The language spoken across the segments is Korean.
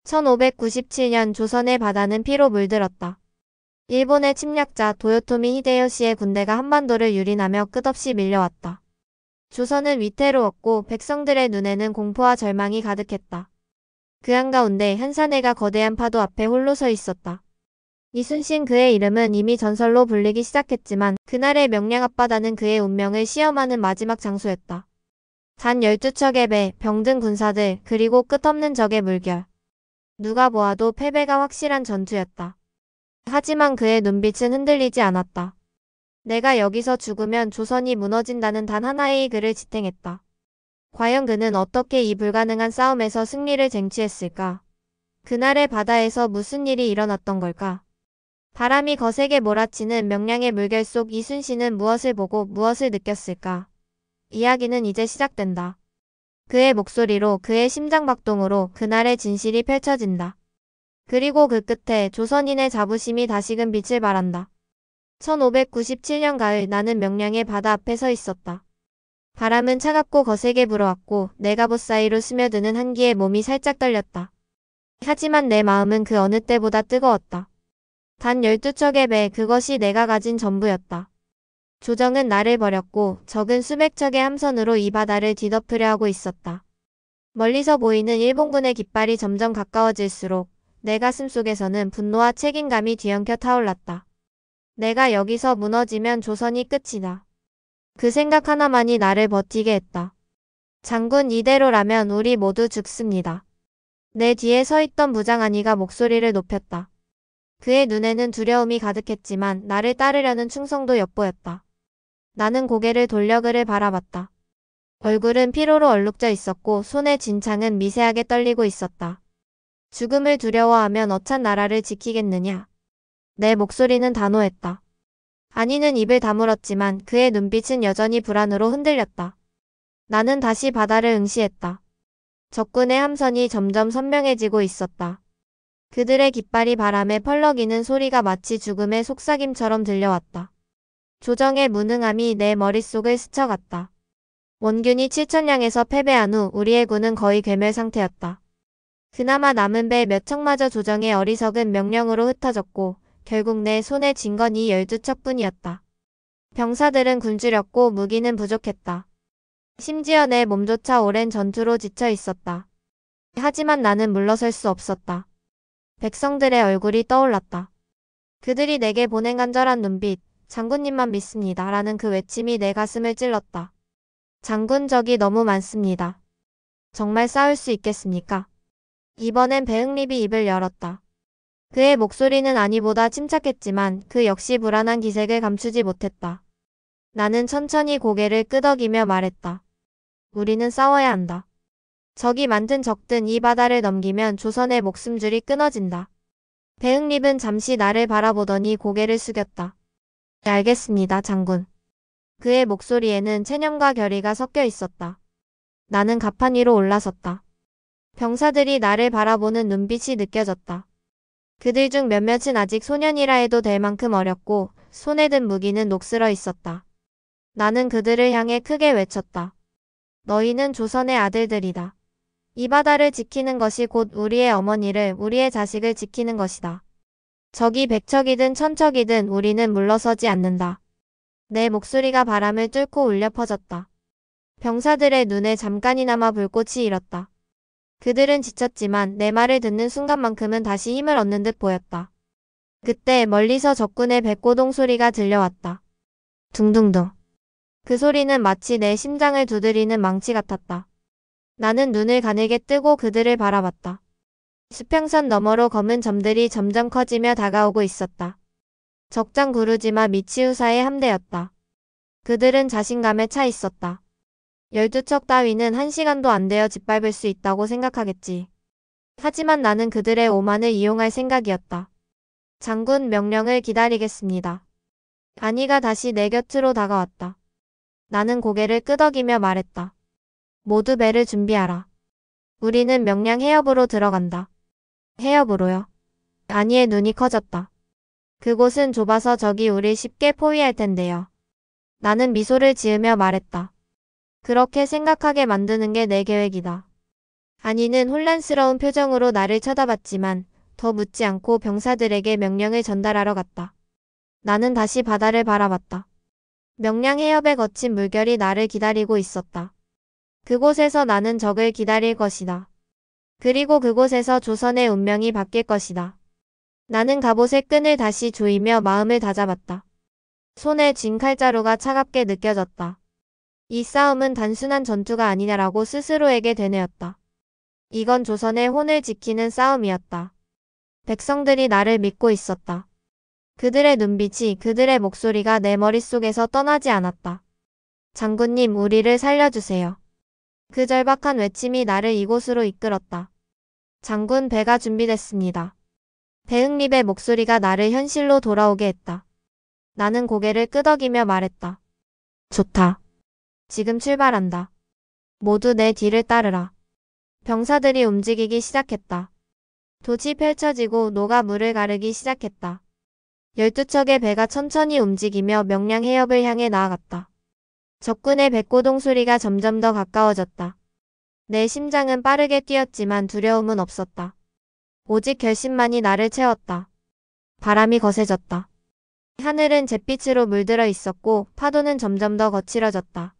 1597년 조선의 바다는 피로 물들었다. 일본의 침략자 도요토미 히데요시의 군대가 한반도를 유린하며 끝없이 밀려왔다. 조선은 위태로웠고 백성들의 눈에는 공포와 절망이 가득했다. 그 한가운데 한사내가 거대한 파도 앞에 홀로 서 있었다. 이순신, 그의 이름은 이미 전설로 불리기 시작했지만 그날의 명량 앞바다는 그의 운명을 시험하는 마지막 장소였다. 단 12척의 배, 병든 군사들, 그리고 끝없는 적의 물결. 누가 보아도 패배가 확실한 전투였다. 하지만 그의 눈빛은 흔들리지 않았다. 내가 여기서 죽으면 조선이 무너진다는 단 하나의 글을 지탱했다. 과연 그는 어떻게 이 불가능한 싸움에서 승리를 쟁취했을까? 그날의 바다에서 무슨 일이 일어났던 걸까? 바람이 거세게 몰아치는 명량의 물결 속 이순신은 무엇을 보고 무엇을 느꼈을까? 이야기는 이제 시작된다. 그의 목소리로, 그의 심장박동으로 그날의 진실이 펼쳐진다. 그리고 그 끝에 조선인의 자부심이 다시금 빛을 발한다. 1597년 가을, 나는 명량의 바다 앞에 서 있었다. 바람은 차갑고 거세게 불어왔고 내 갑옷 사이로 스며드는 한기에 몸이 살짝 떨렸다. 하지만 내 마음은 그 어느 때보다 뜨거웠다. 단 12척의 배, 그것이 내가 가진 전부였다. 조정은 나를 버렸고 적은 수백 척의 함선으로 이 바다를 뒤덮으려 하고 있었다. 멀리서 보이는 일본군의 깃발이 점점 가까워질수록 내 가슴 속에서는 분노와 책임감이 뒤엉켜 타올랐다. 내가 여기서 무너지면 조선이 끝이다. 그 생각 하나만이 나를 버티게 했다. 장군, 이대로라면 우리 모두 죽습니다. 내 뒤에 서 있던 무장한이가 목소리를 높였다. 그의 눈에는 두려움이 가득했지만 나를 따르려는 충성도 엿보였다. 나는 고개를 돌려 그를 바라봤다. 얼굴은 피로로 얼룩져 있었고 손의 진창은 미세하게 떨리고 있었다. 죽음을 두려워하면 어찬 나라를 지키겠느냐? 내 목소리는 단호했다. 안이는 입을 다물었지만 그의 눈빛은 여전히 불안으로 흔들렸다. 나는 다시 바다를 응시했다. 적군의 함선이 점점 선명해지고 있었다. 그들의 깃발이 바람에 펄럭이는 소리가 마치 죽음의 속삭임처럼 들려왔다. 조정의 무능함이 내 머릿속을 스쳐갔다. 원균이 7천량에서 패배한 후 우리의 군은 거의 괴멸 상태였다. 그나마 남은 배 몇 척마저 조정의 어리석은 명령으로 흩어졌고 결국 내 손에 쥔 건 이 12척뿐이었다. 병사들은 굶주렸고 무기는 부족했다. 심지어 내 몸조차 오랜 전투로 지쳐 있었다. 하지만 나는 물러설 수 없었다. 백성들의 얼굴이 떠올랐다. 그들이 내게 보낸 간절한 눈빛, 장군님만 믿습니다. 라는 그 외침이 내 가슴을 찔렀다. 장군, 적이 너무 많습니다. 정말 싸울 수 있겠습니까? 이번엔 배응립이 입을 열었다. 그의 목소리는 아니보다 침착했지만 그 역시 불안한 기색을 감추지 못했다. 나는 천천히 고개를 끄덕이며 말했다. 우리는 싸워야 한다. 적이 많든 적든 이 바다를 넘기면 조선의 목숨줄이 끊어진다. 배응립은 잠시 나를 바라보더니 고개를 숙였다. 알겠습니다, 장군. 그의 목소리에는 체념과 결의가 섞여 있었다. 나는 가판 위로 올라섰다. 병사들이 나를 바라보는 눈빛이 느껴졌다. 그들 중 몇몇은 아직 소년이라 해도 될 만큼 어렸고 손에 든 무기는 녹슬어 있었다. 나는 그들을 향해 크게 외쳤다. 너희는 조선의 아들들이다. 이 바다를 지키는 것이 곧 우리의 어머니를, 우리의 자식을 지키는 것이다. 적이 100척이든 1000척이든 우리는 물러서지 않는다. 내 목소리가 바람을 뚫고 울려 퍼졌다. 병사들의 눈에 잠깐이나마 불꽃이 일었다. 그들은 지쳤지만 내 말을 듣는 순간만큼은 다시 힘을 얻는 듯 보였다. 그때 멀리서 적군의 백고동 소리가 들려왔다. 둥둥둥. 그 소리는 마치 내 심장을 두드리는 망치 같았다. 나는 눈을 가늘게 뜨고 그들을 바라봤다. 수평선 너머로 검은 점들이 점점 커지며 다가오고 있었다. 적장 구루지마 미치우사의 함대였다. 그들은 자신감에 차 있었다. 12척 따위는 1시간도 안 되어 짓밟을 수 있다고 생각하겠지. 하지만 나는 그들의 오만을 이용할 생각이었다. 장군, 명령을 기다리겠습니다. 안이가 다시 내 곁으로 다가왔다. 나는 고개를 끄덕이며 말했다. 모두 배를 준비하라. 우리는 명량 해협으로 들어간다. 해협으로요? 안이의 눈이 커졌다. 그곳은 좁아서 적이 우릴 쉽게 포위할 텐데요. 나는 미소를 지으며 말했다. 그렇게 생각하게 만드는 게 내 계획이다. 한이는 혼란스러운 표정으로 나를 쳐다봤지만 더 묻지 않고 병사들에게 명령을 전달하러 갔다. 나는 다시 바다를 바라봤다. 명량 해협에 거친 물결이 나를 기다리고 있었다. 그곳에서 나는 적을 기다릴 것이다. 그리고 그곳에서 조선의 운명이 바뀔 것이다. 나는 갑옷의 끈을 다시 조이며 마음을 다잡았다. 손에 쥔 칼자루가 차갑게 느껴졌다. 이 싸움은 단순한 전투가 아니냐라고 스스로에게 되뇌었다. 이건 조선의 혼을 지키는 싸움이었다. 백성들이 나를 믿고 있었다. 그들의 눈빛이, 그들의 목소리가 내 머릿속에서 떠나지 않았다. 장군님, 우리를 살려주세요. 그 절박한 외침이 나를 이곳으로 이끌었다. 장군, 배가 준비됐습니다. 배응립의 목소리가 나를 현실로 돌아오게 했다. 나는 고개를 끄덕이며 말했다. 좋다. 지금 출발한다. 모두 내 뒤를 따르라. 병사들이 움직이기 시작했다. 돛이 펼쳐지고 노가 물을 가르기 시작했다. 12척의 배가 천천히 움직이며 명량 해협을 향해 나아갔다. 적군의 백고동 소리가 점점 더 가까워졌다. 내 심장은 빠르게 뛰었지만 두려움은 없었다. 오직 결심만이 나를 채웠다. 바람이 거세졌다. 하늘은 잿빛으로 물들어 있었고 파도는 점점 더 거칠어졌다.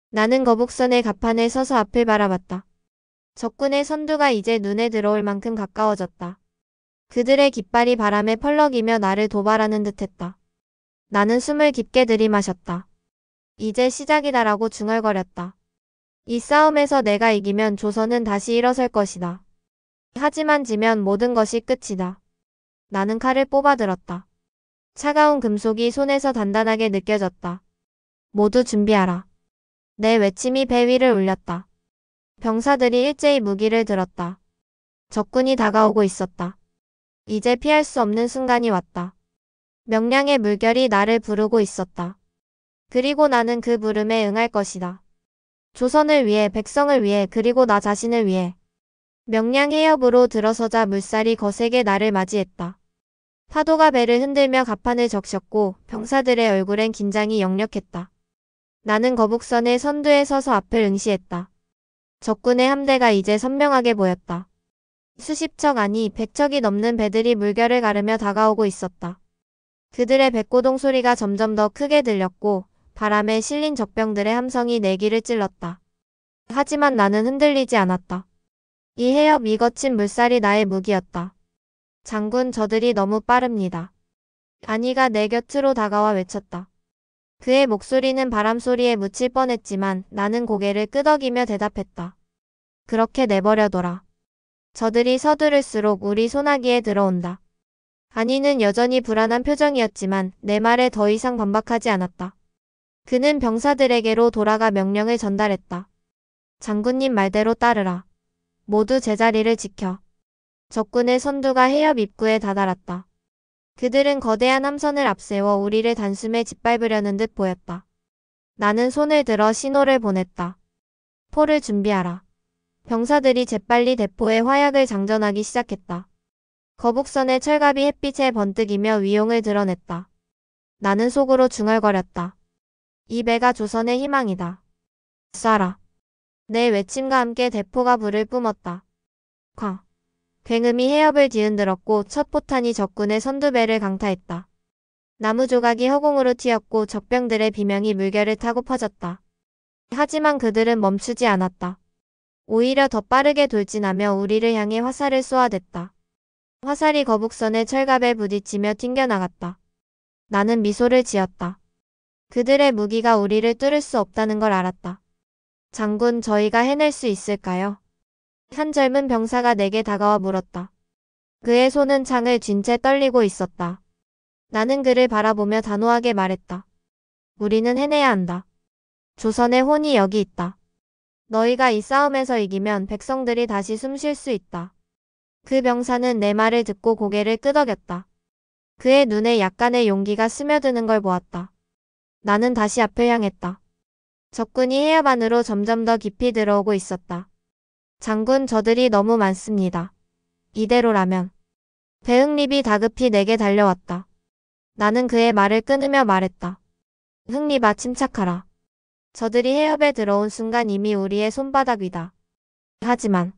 나는 거북선의 갑판에 서서 앞을 바라봤다. 적군의 선두가 이제 눈에 들어올 만큼 가까워졌다. 그들의 깃발이 바람에 펄럭이며 나를 도발하는 듯했다. 나는 숨을 깊게 들이마셨다. 이제 시작이다라고 중얼거렸다. 이 싸움에서 내가 이기면 조선은 다시 일어설 것이다. 하지만 지면 모든 것이 끝이다. 나는 칼을 뽑아들었다. 차가운 금속이 손에서 단단하게 느껴졌다. 모두 준비하라. 내 외침이 배 위를 울렸다. 병사들이 일제히 무기를 들었다. 적군이 다가오고 있었다. 이제 피할 수 없는 순간이 왔다. 명량의 물결이 나를 부르고 있었다. 그리고 나는 그 부름에 응할 것이다. 조선을 위해, 백성을 위해, 그리고 나 자신을 위해. 명량 해협으로 들어서자 물살이 거세게 나를 맞이했다. 파도가 배를 흔들며 갑판을 적셨고 병사들의 얼굴엔 긴장이 역력했다. 나는 거북선의 선두에 서서 앞을 응시했다. 적군의 함대가 이제 선명하게 보였다. 수십 척 아니 100척이 넘는 배들이 물결을 가르며 다가오고 있었다. 그들의 백고동 소리가 점점 더 크게 들렸고 바람에 실린 적병들의 함성이 내 귀를 찔렀다. 하지만 나는 흔들리지 않았다. 이 해협, 이 거친 물살이 나의 무기였다. 장군, 저들이 너무 빠릅니다. 안이가 내 곁으로 다가와 외쳤다. 그의 목소리는 바람소리에 묻힐 뻔했지만 나는 고개를 끄덕이며 대답했다. 그렇게 내버려둬라. 저들이 서두를수록 우리 소나기에 들어온다. 안이는 여전히 불안한 표정이었지만 내 말에 더 이상 반박하지 않았다. 그는 병사들에게로 돌아가 명령을 전달했다. 장군님 말대로 따르라. 모두 제자리를 지켜. 적군의 선두가 해협 입구에 다다랐다. 그들은 거대한 함선을 앞세워 우리를 단숨에 짓밟으려는 듯 보였다. 나는 손을 들어 신호를 보냈다. 포를 준비하라. 병사들이 재빨리 대포에 화약을 장전하기 시작했다. 거북선의 철갑이 햇빛에 번뜩이며 위용을 드러냈다. 나는 속으로 중얼거렸다. 이 배가 조선의 희망이다. 쏴라. 내 외침과 함께 대포가 불을 뿜었다. 쾅. 굉음이 해협을 뒤흔들었고 첫 포탄이 적군의 선두배를 강타했다. 나무 조각이 허공으로 튀었고 적병들의 비명이 물결을 타고 퍼졌다. 하지만 그들은 멈추지 않았다. 오히려 더 빠르게 돌진하며 우리를 향해 화살을 쏘아댔다. 화살이 거북선의 철갑에 부딪히며 튕겨나갔다. 나는 미소를 지었다. 그들의 무기가 우리를 뚫을 수 없다는 걸 알았다. 장군, 저희가 해낼 수 있을까요? 한 젊은 병사가 내게 다가와 물었다. 그의 손은 창을 쥔 채 떨리고 있었다. 나는 그를 바라보며 단호하게 말했다. 우리는 해내야 한다. 조선의 혼이 여기 있다. 너희가 이 싸움에서 이기면 백성들이 다시 숨 쉴 수 있다. 그 병사는 내 말을 듣고 고개를 끄덕였다. 그의 눈에 약간의 용기가 스며드는 걸 보았다. 나는 다시 앞을 향했다. 적군이 해협 안으로 점점 더 깊이 들어오고 있었다. 장군, 저들이 너무 많습니다. 이대로라면. 배응립이 다급히 내게 달려왔다. 나는 그의 말을 끊으며 말했다. 흥립아, 침착하라. 저들이 해협에 들어온 순간 이미 우리의 손바닥 위다. 하지만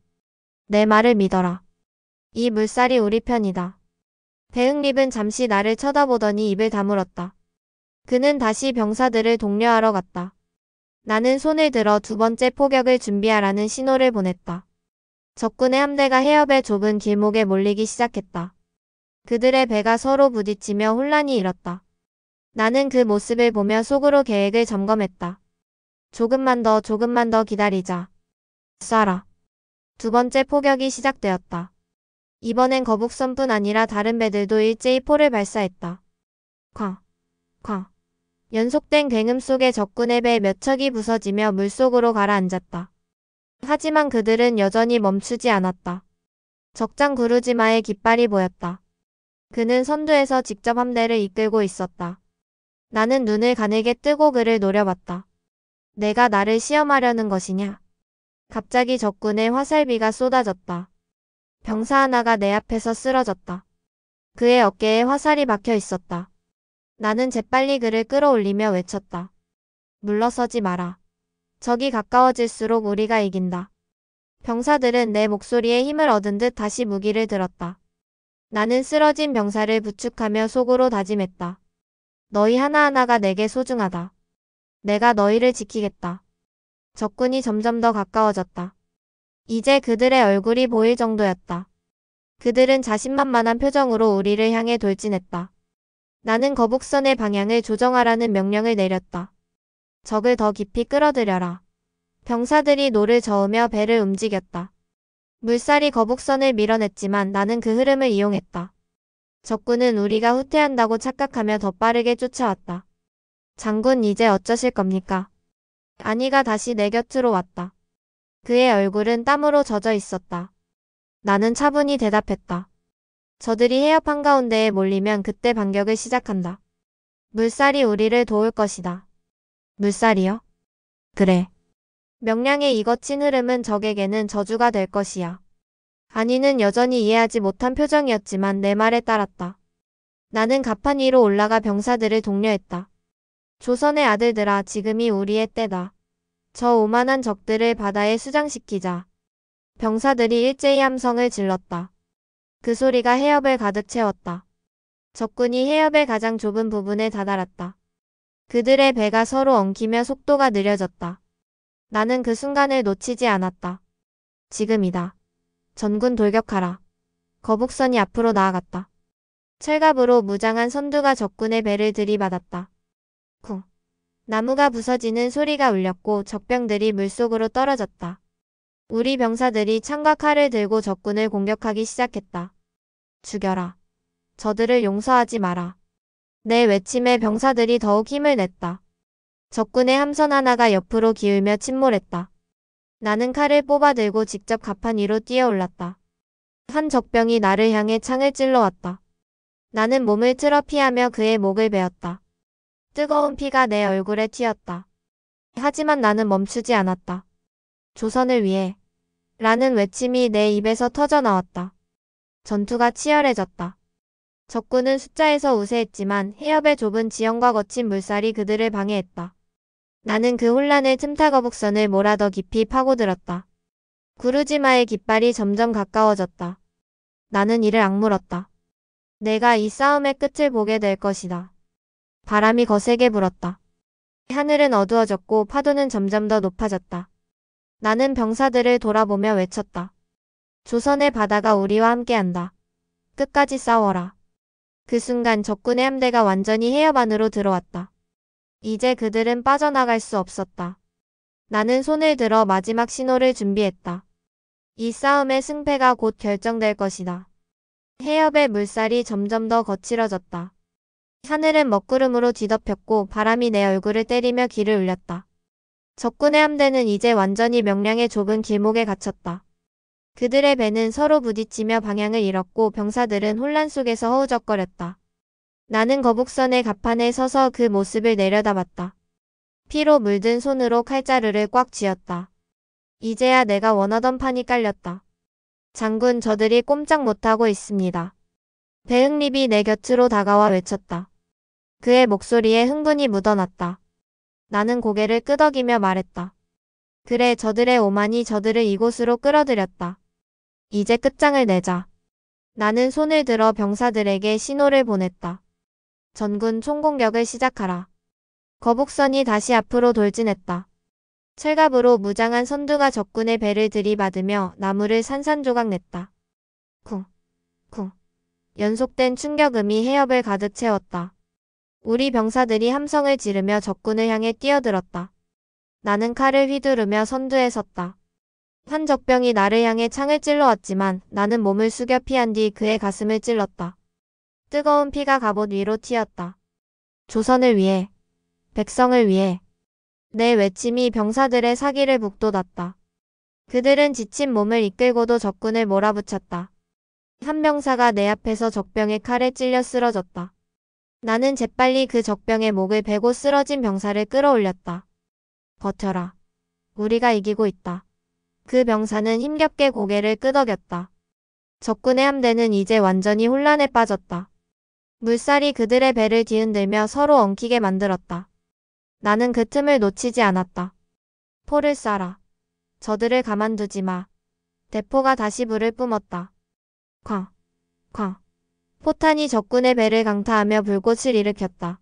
내 말을 믿어라. 이 물살이 우리 편이다. 배응립은 잠시 나를 쳐다보더니 입을 다물었다. 그는 다시 병사들을 독려하러 갔다. 나는 손을 들어 두 번째 포격을 준비하라는 신호를 보냈다. 적군의 함대가 해협의 좁은 길목에 몰리기 시작했다. 그들의 배가 서로 부딪히며 혼란이 일었다. 나는 그 모습을 보며 속으로 계획을 점검했다. 조금만 더 기다리자. 쏴라. 두 번째 포격이 시작되었다. 이번엔 거북선뿐 아니라 다른 배들도 일제히 포를 발사했다. 쾅, 쾅. 연속된 굉음 속에 적군의 배 몇 척이 부서지며 물속으로 가라앉았다. 하지만 그들은 여전히 멈추지 않았다. 적장 구루지마의 깃발이 보였다. 그는 선두에서 직접 함대를 이끌고 있었다. 나는 눈을 가늘게 뜨고 그를 노려봤다. 내가 나를 시험하려는 것이냐? 갑자기 적군의 화살비가 쏟아졌다. 병사 하나가 내 앞에서 쓰러졌다. 그의 어깨에 화살이 박혀 있었다. 나는 재빨리 그를 끌어올리며 외쳤다. 물러서지 마라. 적이 가까워질수록 우리가 이긴다. 병사들은 내 목소리에 힘을 얻은 듯 다시 무기를 들었다. 나는 쓰러진 병사를 부축하며 속으로 다짐했다. 너희 하나하나가 내게 소중하다. 내가 너희를 지키겠다. 적군이 점점 더 가까워졌다. 이제 그들의 얼굴이 보일 정도였다. 그들은 자신만만한 표정으로 우리를 향해 돌진했다. 나는 거북선의 방향을 조정하라는 명령을 내렸다. 적을 더 깊이 끌어들여라. 병사들이 노를 저으며 배를 움직였다. 물살이 거북선을 밀어냈지만 나는 그 흐름을 이용했다. 적군은 우리가 후퇴한다고 착각하며 더 빠르게 쫓아왔다. 장군, 이제 어쩌실 겁니까? 아니가 다시 내 곁으로 왔다. 그의 얼굴은 땀으로 젖어 있었다. 나는 차분히 대답했다. 저들이 해협 한가운데에 몰리면 그때 반격을 시작한다. 물살이 우리를 도울 것이다. 물살이요? 그래. 명량의 이 거친 흐름은 적에게는 저주가 될 것이야. 아니는 여전히 이해하지 못한 표정이었지만 내 말에 따랐다. 나는 갑판 위로 올라가 병사들을 독려했다. 조선의 아들들아, 지금이 우리의 때다. 저 오만한 적들을 바다에 수장시키자. 병사들이 일제히 함성을 질렀다. 그 소리가 해협을 가득 채웠다. 적군이 해협의 가장 좁은 부분에 다다랐다. 그들의 배가 서로 엉키며 속도가 느려졌다. 나는 그 순간을 놓치지 않았다. 지금이다. 전군 돌격하라. 거북선이 앞으로 나아갔다. 철갑으로 무장한 선두가 적군의 배를 들이받았다. 쿵. 나무가 부서지는 소리가 울렸고 적병들이 물속으로 떨어졌다. 우리 병사들이 창과 칼을 들고 적군을 공격하기 시작했다. 죽여라. 저들을 용서하지 마라. 내 외침에 병사들이 더욱 힘을 냈다. 적군의 함선 하나가 옆으로 기울며 침몰했다. 나는 칼을 뽑아 들고 직접 갑판 위로 뛰어올랐다. 한 적병이 나를 향해 창을 찔러왔다. 나는 몸을 틀어 피하며 그의 목을 베었다. 뜨거운 피가 내 얼굴에 튀었다. 하지만 나는 멈추지 않았다. 조선을 위해 라는 외침이 내 입에서 터져나왔다. 전투가 치열해졌다. 적군은 숫자에서 우세했지만 해협의 좁은 지형과 거친 물살이 그들을 방해했다. 나는 그 혼란을 틈타 거북선을 몰아 더 깊이 파고들었다. 구루지마의 깃발이 점점 가까워졌다. 나는 이를 악물었다. 내가 이 싸움의 끝을 보게 될 것이다. 바람이 거세게 불었다. 하늘은 어두워졌고 파도는 점점 더 높아졌다. 나는 병사들을 돌아보며 외쳤다. 조선의 바다가 우리와 함께한다. 끝까지 싸워라. 그 순간 적군의 함대가 완전히 해협 안으로 들어왔다. 이제 그들은 빠져나갈 수 없었다. 나는 손을 들어 마지막 신호를 준비했다. 이 싸움의 승패가 곧 결정될 것이다. 해협의 물살이 점점 더 거칠어졌다. 하늘은 먹구름으로 뒤덮였고 바람이 내 얼굴을 때리며 귀를 울렸다. 적군의 함대는 이제 완전히 명량의 좁은 길목에 갇혔다. 그들의 배는 서로 부딪히며 방향을 잃었고 병사들은 혼란 속에서 허우적거렸다. 나는 거북선의 갑판에 서서 그 모습을 내려다봤다. 피로 물든 손으로 칼자루를 꽉 쥐었다. 이제야 내가 원하던 판이 깔렸다. 장군, 저들이 꼼짝 못하고 있습니다. 배응립이 내 곁으로 다가와 외쳤다. 그의 목소리에 흥분이 묻어났다. 나는 고개를 끄덕이며 말했다. 그래, 저들의 오만이 저들을 이곳으로 끌어들였다. 이제 끝장을 내자. 나는 손을 들어 병사들에게 신호를 보냈다. 전군 총공격을 시작하라. 거북선이 다시 앞으로 돌진했다. 철갑으로 무장한 선두가 적군의 배를 들이받으며 나무를 산산조각 냈다. 쿵, 쿵. 연속된 충격음이 해협을 가득 채웠다. 우리 병사들이 함성을 지르며 적군을 향해 뛰어들었다. 나는 칼을 휘두르며 선두에 섰다. 한 적병이 나를 향해 창을 찔러왔지만 나는 몸을 숙여 피한 뒤 그의 가슴을 찔렀다. 뜨거운 피가 갑옷 위로 튀었다. 조선을 위해, 백성을 위해. 내 외침이 병사들의 사기를 북돋았다. 그들은 지친 몸을 이끌고도 적군을 몰아붙였다. 한 병사가 내 앞에서 적병의 칼에 찔려 쓰러졌다. 나는 재빨리 그 적병의 목을 베고 쓰러진 병사를 끌어올렸다. 버텨라. 우리가 이기고 있다. 그 병사는 힘겹게 고개를 끄덕였다. 적군의 함대는 이제 완전히 혼란에 빠졌다. 물살이 그들의 배를 뒤흔들며 서로 엉키게 만들었다. 나는 그 틈을 놓치지 않았다. 포를 쏴라. 저들을 가만두지 마. 대포가 다시 불을 뿜었다. 쾅, 쾅. 포탄이 적군의 배를 강타하며 불꽃을 일으켰다.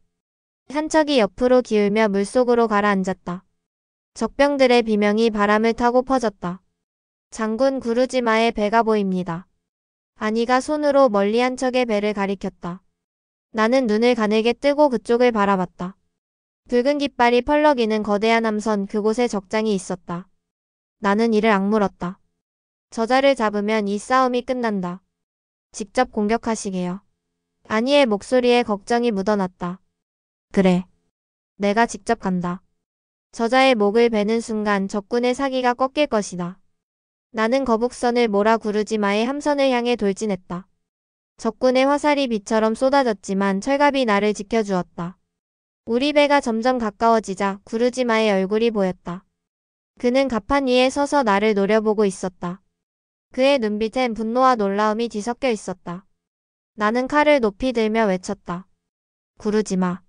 한 척이 옆으로 기울며 물속으로 가라앉았다. 적병들의 비명이 바람을 타고 퍼졌다. 장군 구르지마의 배가 보입니다. 아니가 손으로 멀리 한 척의 배를 가리켰다. 나는 눈을 가늘게 뜨고 그쪽을 바라봤다. 붉은 깃발이 펄럭이는 거대한 함선 그곳에 적장이 있었다. 나는 이를 악물었다. 저자를 잡으면 이 싸움이 끝난다. 직접 공격하시게요. 아니의 목소리에 걱정이 묻어났다. 그래. 내가 직접 간다. 저자의 목을 베는 순간 적군의 사기가 꺾일 것이다. 나는 거북선을 몰아 구르지마의 함선을 향해 돌진했다. 적군의 화살이 비처럼 쏟아졌지만 철갑이 나를 지켜주었다. 우리 배가 점점 가까워지자 구르지마의 얼굴이 보였다. 그는 갑판 위에 서서 나를 노려보고 있었다. 그의 눈빛엔 분노와 놀라움이 뒤섞여 있었다. 나는 칼을 높이 들며 외쳤다. 구르지마.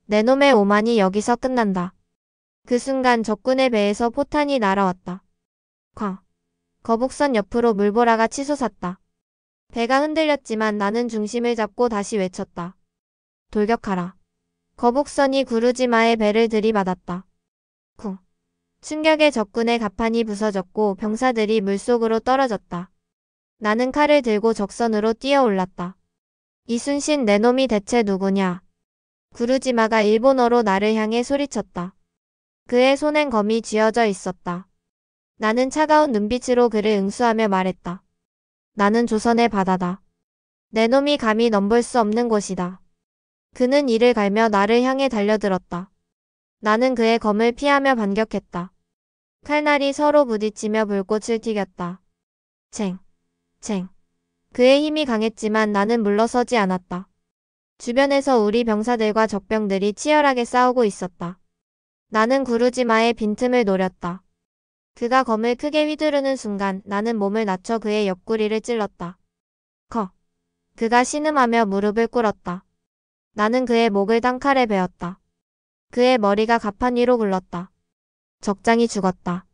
내 놈의 오만이 여기서 끝난다. 그 순간 적군의 배에서 포탄이 날아왔다. 쾅. 거북선 옆으로 물보라가 치솟았다. 배가 흔들렸지만 나는 중심을 잡고 다시 외쳤다. 돌격하라. 거북선이 구르지마의 배를 들이받았다. 쿵. 충격에 적군의 갑판이 부서졌고 병사들이 물속으로 떨어졌다. 나는 칼을 들고 적선으로 뛰어올랐다. 이순신 내 놈이 대체 누구냐? 구르지마가 일본어로 나를 향해 소리쳤다. 그의 손엔 검이 쥐어져 있었다. 나는 차가운 눈빛으로 그를 응수하며 말했다. 나는 조선의 바다다. 내 놈이 감히 넘볼 수 없는 곳이다. 그는 이를 갈며 나를 향해 달려들었다. 나는 그의 검을 피하며 반격했다. 칼날이 서로 부딪히며 불꽃을 튀겼다. 쟁, 쟁. 그의 힘이 강했지만 나는 물러서지 않았다. 주변에서 우리 병사들과 적병들이 치열하게 싸우고 있었다. 나는 구르지마의 빈틈을 노렸다. 그가 검을 크게 휘두르는 순간 나는 몸을 낮춰 그의 옆구리를 찔렀다. 커. 그가 신음하며 무릎을 꿇었다. 나는 그의 목을 단칼에 베었다. 그의 머리가 갑판 위로 굴렀다. 적장이 죽었다.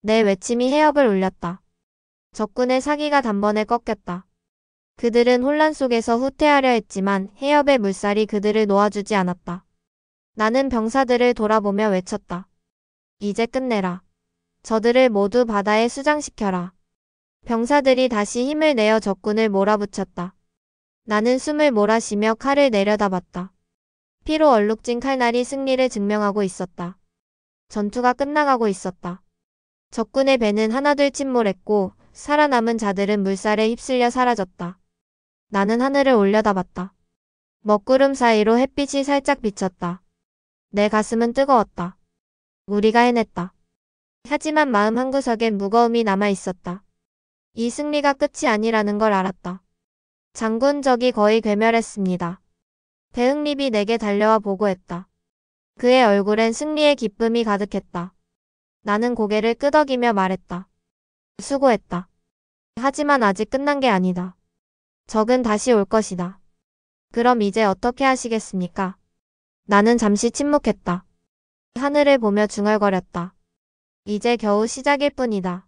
내 외침이 해협을 울렸다. 적군의 사기가 단번에 꺾였다. 그들은 혼란 속에서 후퇴하려 했지만 해협의 물살이 그들을 놓아주지 않았다. 나는 병사들을 돌아보며 외쳤다. 이제 끝내라. 저들을 모두 바다에 수장시켜라. 병사들이 다시 힘을 내어 적군을 몰아붙였다. 나는 숨을 몰아쉬며 칼을 내려다봤다. 피로 얼룩진 칼날이 승리를 증명하고 있었다. 전투가 끝나가고 있었다. 적군의 배는 하나둘 침몰했고 살아남은 자들은 물살에 휩쓸려 사라졌다. 나는 하늘을 올려다봤다. 먹구름 사이로 햇빛이 살짝 비쳤다. 내 가슴은 뜨거웠다. 우리가 해냈다. 하지만 마음 한구석엔 무거움이 남아있었다. 이 승리가 끝이 아니라는 걸 알았다. 장군 적이 거의 괴멸했습니다. 배응립이 내게 달려와 보고했다. 그의 얼굴엔 승리의 기쁨이 가득했다. 나는 고개를 끄덕이며 말했다. 수고했다. 하지만 아직 끝난 게 아니다. 적은 다시 올 것이다. 그럼 이제 어떻게 하시겠습니까? 나는 잠시 침묵했다. 하늘을 보며 중얼거렸다. 이제 겨우 시작일 뿐이다.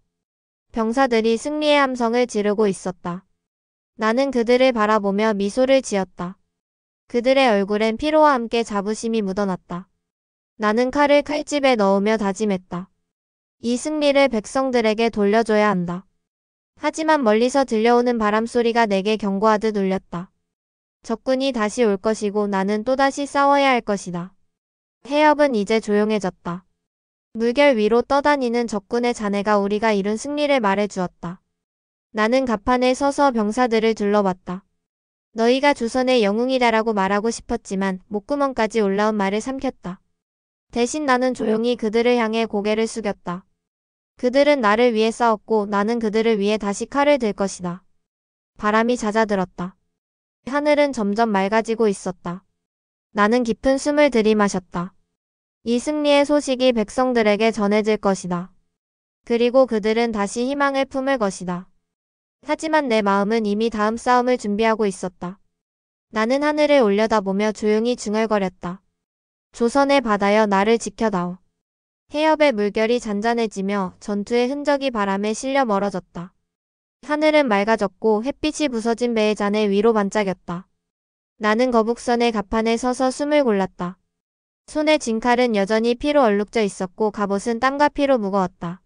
병사들이 승리의 함성을 지르고 있었다. 나는 그들을 바라보며 미소를 지었다. 그들의 얼굴엔 피로와 함께 자부심이 묻어났다. 나는 칼을 칼집에 넣으며 다짐했다. 이 승리를 백성들에게 돌려줘야 한다. 하지만 멀리서 들려오는 바람소리가 내게 경고하듯 울렸다. 적군이 다시 올 것이고 나는 또다시 싸워야 할 것이다. 해협은 이제 조용해졌다. 물결 위로 떠다니는 적군의 잔해가 우리가 이룬 승리를 말해주었다. 나는 갑판에 서서 병사들을 둘러봤다. 너희가 조선의 영웅이다라고 말하고 싶었지만 목구멍까지 올라온 말을 삼켰다. 대신 나는 조용히 그들을 향해 고개를 숙였다. 그들은 나를 위해 싸웠고 나는 그들을 위해 다시 칼을 들 것이다. 바람이 잦아들었다. 하늘은 점점 맑아지고 있었다. 나는 깊은 숨을 들이마셨다. 이 승리의 소식이 백성들에게 전해질 것이다. 그리고 그들은 다시 희망을 품을 것이다. 하지만 내 마음은 이미 다음 싸움을 준비하고 있었다. 나는 하늘을 올려다보며 조용히 중얼거렸다. 조선의 바다여 나를 지켜다오. 해협의 물결이 잔잔해지며 전투의 흔적이 바람에 실려 멀어졌다. 하늘은 맑아졌고 햇빛이 부서진 배의 잔해 위로 반짝였다. 나는 거북선의 갑판에 서서 숨을 골랐다. 손에 쥔 칼은 여전히 피로 얼룩져 있었고 갑옷은 땀과 피로 무거웠다.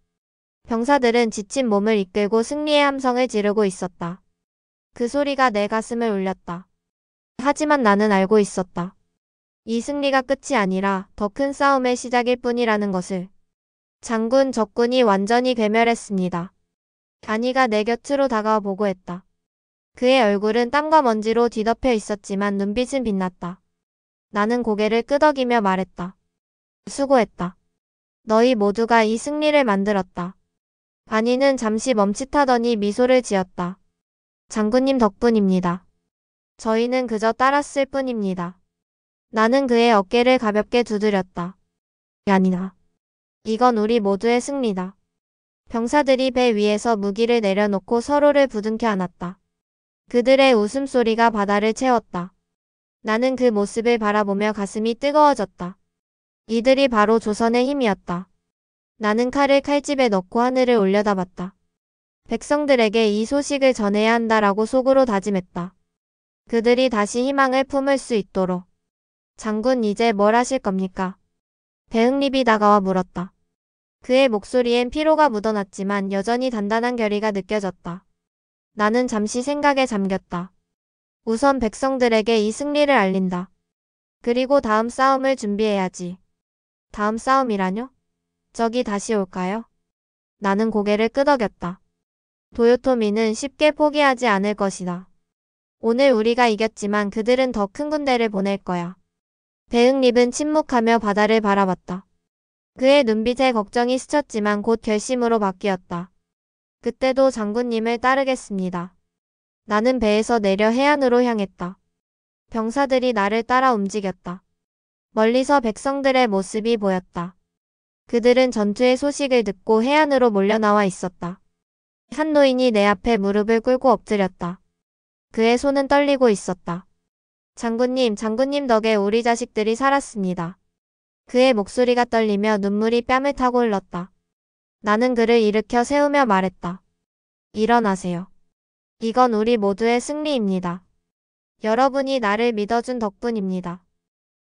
병사들은 지친 몸을 이끌고 승리의 함성을 지르고 있었다. 그 소리가 내 가슴을 울렸다. 하지만 나는 알고 있었다. 이 승리가 끝이 아니라 더 큰 싸움의 시작일 뿐이라는 것을. 장군, 적군이 완전히 괴멸했습니다. 단이가 내 곁으로 다가와 보고했다. 그의 얼굴은 땀과 먼지로 뒤덮여 있었지만 눈빛은 빛났다. 나는 고개를 끄덕이며 말했다. 수고했다. 너희 모두가 이 승리를 만들었다. 반이는 잠시 멈칫하더니 미소를 지었다. 장군님 덕분입니다. 저희는 그저 따랐을 뿐입니다. 나는 그의 어깨를 가볍게 두드렸다. 아니다. 이건 우리 모두의 승리다. 병사들이 배 위에서 무기를 내려놓고 서로를 부둥켜 안았다. 그들의 웃음소리가 바다를 채웠다. 나는 그 모습을 바라보며 가슴이 뜨거워졌다. 이들이 바로 조선의 힘이었다. 나는 칼을 칼집에 넣고 하늘을 올려다봤다. 백성들에게 이 소식을 전해야 한다라고 속으로 다짐했다. 그들이 다시 희망을 품을 수 있도록. 장군 이제 뭘 하실 겁니까? 배응립이 다가와 물었다. 그의 목소리엔 피로가 묻어났지만 여전히 단단한 결의가 느껴졌다. 나는 잠시 생각에 잠겼다. 우선 백성들에게 이 승리를 알린다. 그리고 다음 싸움을 준비해야지. 다음 싸움이라뇨? 적이 다시 올까요? 나는 고개를 끄덕였다. 도요토미는 쉽게 포기하지 않을 것이다. 오늘 우리가 이겼지만 그들은 더 큰 군대를 보낼 거야. 배응립은 침묵하며 바다를 바라봤다. 그의 눈빛에 걱정이 스쳤지만 곧 결심으로 바뀌었다. 그때도 장군님을 따르겠습니다. 나는 배에서 내려 해안으로 향했다. 병사들이 나를 따라 움직였다. 멀리서 백성들의 모습이 보였다. 그들은 전투의 소식을 듣고 해안으로 몰려나와 있었다. 한 노인이 내 앞에 무릎을 꿇고 엎드렸다. 그의 손은 떨리고 있었다. 장군님, 장군님 덕에 우리 자식들이 살았습니다. 그의 목소리가 떨리며 눈물이 뺨을 타고 흘렀다. 나는 그를 일으켜 세우며 말했다. 일어나세요. 이건 우리 모두의 승리입니다. 여러분이 나를 믿어준 덕분입니다.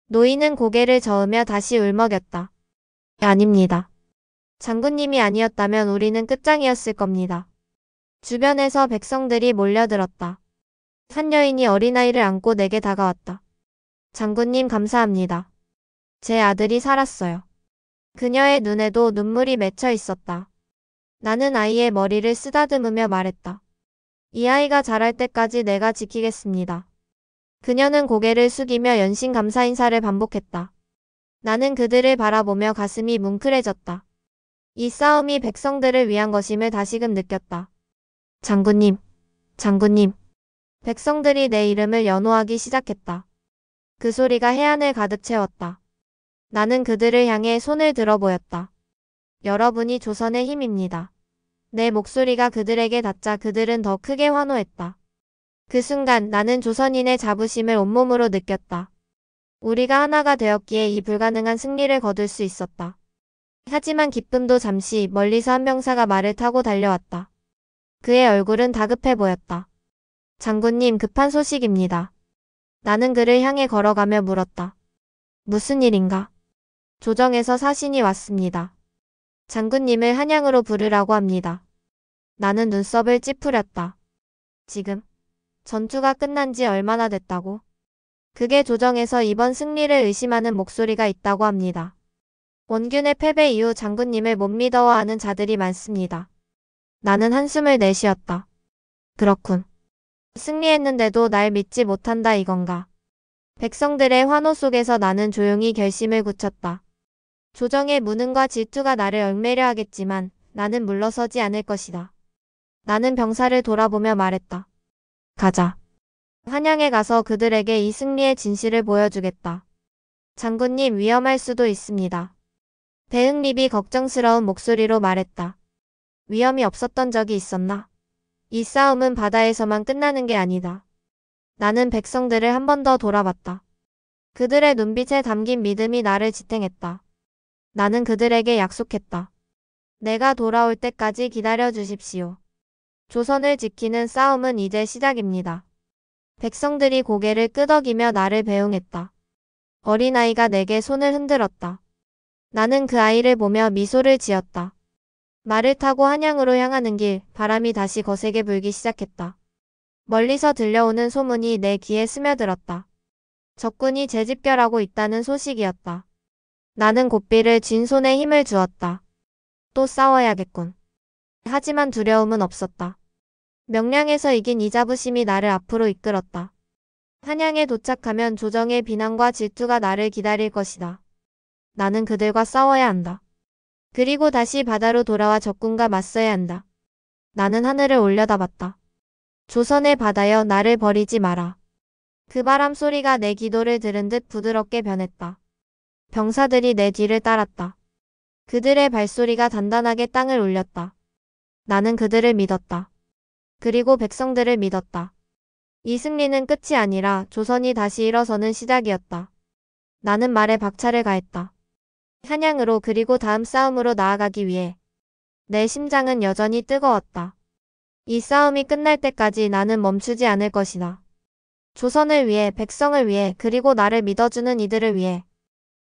노인은 고개를 저으며 다시 울먹였다. 아닙니다. 장군님이 아니었다면 우리는 끝장이었을 겁니다. 주변에서 백성들이 몰려들었다. 한 여인이 어린아이를 안고 내게 다가왔다. 장군님 감사합니다. 제 아들이 살았어요. 그녀의 눈에도 눈물이 맺혀 있었다. 나는 아이의 머리를 쓰다듬으며 말했다. 이 아이가 자랄 때까지 내가 지키겠습니다. 그녀는 고개를 숙이며 연신 감사 인사를 반복했다. 나는 그들을 바라보며 가슴이 뭉클해졌다. 이 싸움이 백성들을 위한 것임을 다시금 느꼈다. 장군님, 장군님. 백성들이 내 이름을 연호하기 시작했다. 그 소리가 해안을 가득 채웠다. 나는 그들을 향해 손을 들어 보였다. 여러분이 조선의 힘입니다. 내 목소리가 그들에게 닿자 그들은 더 크게 환호했다. 그 순간 나는 조선인의 자부심을 온몸으로 느꼈다. 우리가 하나가 되었기에 이 불가능한 승리를 거둘 수 있었다. 하지만 기쁨도 잠시 멀리서 한 병사가 말을 타고 달려왔다. 그의 얼굴은 다급해 보였다. 장군님, 급한 소식입니다. 나는 그를 향해 걸어가며 물었다. 무슨 일인가? 조정에서 사신이 왔습니다. 장군님을 한양으로 부르라고 합니다. 나는 눈썹을 찌푸렸다. 지금? 전투가 끝난 지 얼마나 됐다고? 그게 조정에서 이번 승리를 의심하는 목소리가 있다고 합니다. 원균의 패배 이후 장군님을 못 믿어하는 자들이 많습니다. 나는 한숨을 내쉬었다. 그렇군. 승리했는데도 날 믿지 못한다 이건가? 백성들의 환호 속에서 나는 조용히 결심을 굳혔다. 조정의 무능과 질투가 나를 얽매려 하겠지만 나는 물러서지 않을 것이다. 나는 병사를 돌아보며 말했다. 가자. 한양에 가서 그들에게 이 승리의 진실을 보여주겠다. 장군님, 위험할 수도 있습니다. 배응립이 걱정스러운 목소리로 말했다. 위험이 없었던 적이 있었나? 이 싸움은 바다에서만 끝나는 게 아니다. 나는 백성들을 한 번 더 돌아봤다. 그들의 눈빛에 담긴 믿음이 나를 지탱했다. 나는 그들에게 약속했다. 내가 돌아올 때까지 기다려 주십시오. 조선을 지키는 싸움은 이제 시작입니다. 백성들이 고개를 끄덕이며 나를 배웅했다. 어린아이가 내게 손을 흔들었다. 나는 그 아이를 보며 미소를 지었다. 말을 타고 한양으로 향하는 길, 바람이 다시 거세게 불기 시작했다. 멀리서 들려오는 소문이 내 귀에 스며들었다. 적군이 재집결하고 있다는 소식이었다. 나는 고삐를 쥔 손에 힘을 주었다. 또 싸워야겠군. 하지만 두려움은 없었다. 명량에서 이긴 이 자부심이 나를 앞으로 이끌었다. 한양에 도착하면 조정의 비난과 질투가 나를 기다릴 것이다. 나는 그들과 싸워야 한다. 그리고 다시 바다로 돌아와 적군과 맞서야 한다. 나는 하늘을 올려다봤다. 조선의 바다여, 나를 버리지 마라. 그 바람 소리가 내 기도를 들은 듯 부드럽게 변했다. 병사들이 내 뒤를 따랐다. 그들의 발소리가 단단하게 땅을 울렸다. 나는 그들을 믿었다. 그리고 백성들을 믿었다. 이 승리는 끝이 아니라 조선이 다시 일어서는 시작이었다. 나는 말에 박차를 가했다. 한양으로, 그리고 다음 싸움으로 나아가기 위해. 내 심장은 여전히 뜨거웠다. 이 싸움이 끝날 때까지 나는 멈추지 않을 것이다. 조선을 위해, 백성을 위해, 그리고 나를 믿어주는 이들을 위해.